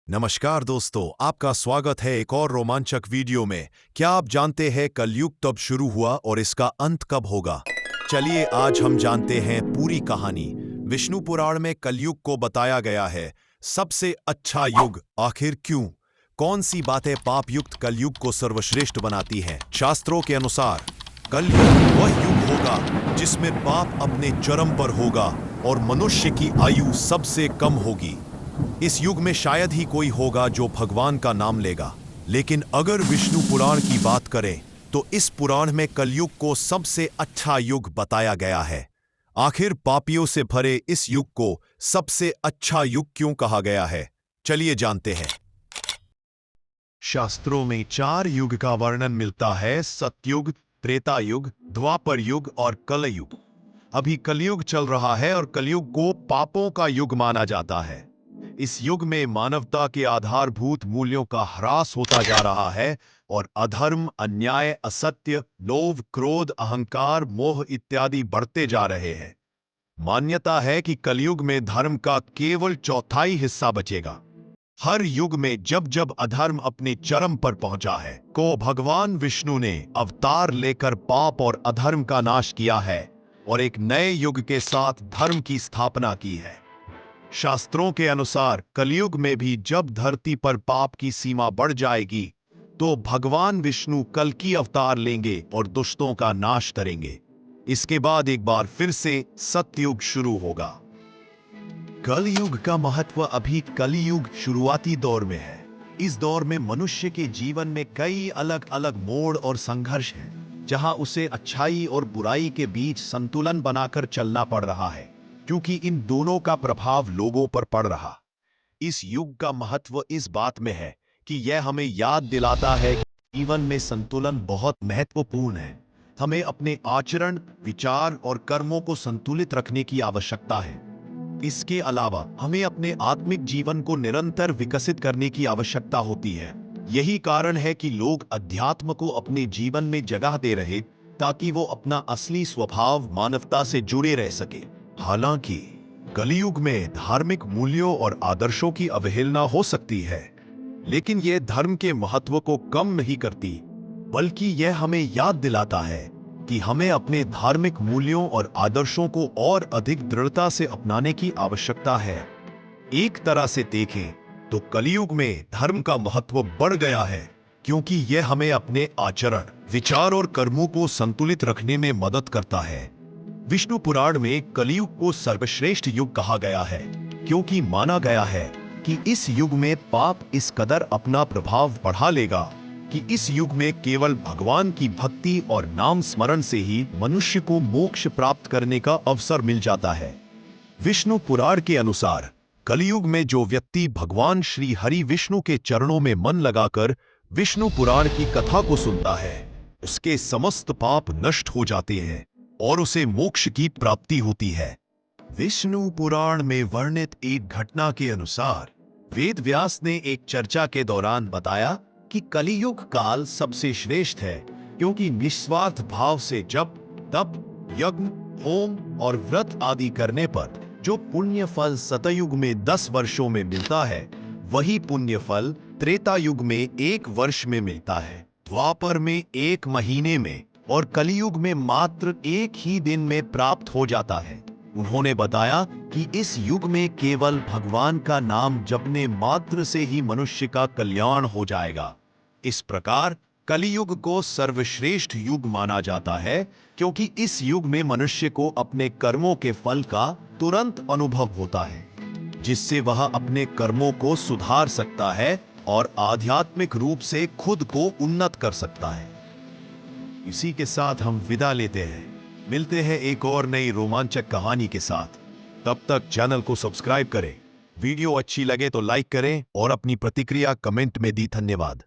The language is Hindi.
नमस्कार दोस्तों, आपका स्वागत है एक और रोमांचक वीडियो में। क्या आप जानते हैं कलयुग कब शुरू हुआ और इसका अंत कब होगा? चलिए आज हम जानते हैं पूरी कहानी। विष्णु पुराण में कलयुग को बताया गया है सबसे अच्छा युग। आखिर क्यों? कौन सी बातें पाप युक्त कलयुग को सर्वश्रेष्ठ बनाती हैं? शास्त्रों के अनुसार कलयुग वह युग होगा जिसमें पाप अपने चरम पर होगा और मनुष्य की आयु सबसे कम होगी। इस युग में शायद ही कोई होगा जो भगवान का नाम लेगा। लेकिन अगर विष्णु पुराण की बात करें तो इस पुराण में कलयुग को सबसे अच्छा युग बताया गया है। आखिर पापियों से भरे इस युग को सबसे अच्छा युग क्यों कहा गया है? चलिए जानते हैं। शास्त्रों में 4 युग का वर्णन मिलता है: सतयुग, त्रेता युग, द्वापर युग और कलयुग। अभी कलयुग चल रहा है और कलयुग को पापों का युग माना जाता है। इस युग में मानवता के आधारभूत मूल्यों का ह्रास होता जा रहा है और अधर्म, अन्याय, असत्य, लोभ, क्रोध, अहंकार, मोह इत्यादि बढ़ते जा रहे हैं। मान्यता है कि कलयुग में धर्म का केवल चौथाई हिस्सा बचेगा। हर युग में जब जब अधर्म अपने चरम पर पहुंचा है को भगवान विष्णु ने अवतार लेकर पाप और अधर्म का नाश किया है और एक नए युग के साथ धर्म की स्थापना की है। शास्त्रों के अनुसार कलयुग में भी जब धरती पर पाप की सीमा बढ़ जाएगी तो भगवान विष्णु कल्कि अवतार लेंगे और दुष्टों का नाश करेंगे। इसके बाद एक बार फिर से सतयुग शुरू होगा। कलयुग का महत्व अभी कलयुग शुरुआती दौर में है। इस दौर में मनुष्य के जीवन में कई अलग अलग मोड़ और संघर्ष हैं, जहां उसे अच्छाई और बुराई के बीच संतुलन बनाकर चलना पड़ रहा है, क्योंकि इन दोनों का प्रभाव लोगों पर पड़ रहा। इस युग का महत्व इस बात में है कि यह हमें याद दिलाता है कि जीवन में संतुलन बहुत महत्वपूर्ण है। हमें अपने आचरण, विचार और कर्मों को संतुलित रखने की आवश्यकता है। इसके अलावा हमें अपने आत्मिक जीवन को निरंतर विकसित करने की आवश्यकता होती है। यही कारण है कि लोग अध्यात्म को अपने जीवन में जगह दे रहे, ताकि वो अपना असली स्वभाव मानवता से जुड़े रह सके। हालांकि कलयुग में धार्मिक मूल्यों और आदर्शों की अवहेलना हो सकती है, लेकिन यह धर्म के महत्व को कम नहीं करती, बल्कि यह हमें याद दिलाता है कि हमें अपने धार्मिक मूल्यों और आदर्शों को और अधिक दृढ़ता से अपनाने की आवश्यकता है। एक तरह से देखें तो कलयुग में धर्म का महत्व बढ़ गया है, क्योंकि यह हमें अपने आचरण, विचार और कर्मों को संतुलित रखने में मदद करता है। विष्णु पुराण में कलयुग को सर्वश्रेष्ठ युग कहा गया है, क्योंकि माना गया है कि इस युग में पाप इस कदर अपना प्रभाव बढ़ा लेगा कि इस युग में केवल भगवान की भक्ति और नाम स्मरण से ही मनुष्य को मोक्ष प्राप्त करने का अवसर मिल जाता है। विष्णु पुराण के अनुसार कलयुग में जो व्यक्ति भगवान श्री हरि विष्णु के चरणों में मन लगाकर विष्णु पुराण की कथा को सुनता है, उसके समस्त पाप नष्ट हो जाते हैं और उसे मोक्ष की प्राप्ति होती है। विष्णु पुराण में वर्णित एक घटना के अनुसार वेद व्यास ने एक चर्चा के दौरान बताया कि कलियुग काल सबसे श्रेष्ठ है, क्योंकि निस्वार्थ भाव से जप, तप, यज्ञ, होम और व्रत आदि करने पर जो पुण्य फल सतयुग में 10 वर्षों में मिलता है, वही पुण्य फल त्रेता युग में 1 वर्ष में मिलता है, द्वापर में 1 महीने में और कलियुग में मात्र 1 ही दिन में प्राप्त हो जाता है। उन्होंने बताया कि इस युग में केवल भगवान का नाम जपने मात्र से ही मनुष्य का कल्याण हो जाएगा। इस प्रकार कलियुग को सर्वश्रेष्ठ युग माना जाता है, क्योंकि इस युग में मनुष्य को अपने कर्मों के फल का तुरंत अनुभव होता है, जिससे वह अपने कर्मों को सुधार सकता है और आध्यात्मिक रूप से खुद को उन्नत कर सकता है। इसी के साथ हम विदा लेते हैं। मिलते हैं एक और नई रोमांचक कहानी के साथ। तब तक चैनल को सब्सक्राइब करें, वीडियो अच्छी लगे तो लाइक करें और अपनी प्रतिक्रिया कमेंट में दी। धन्यवाद।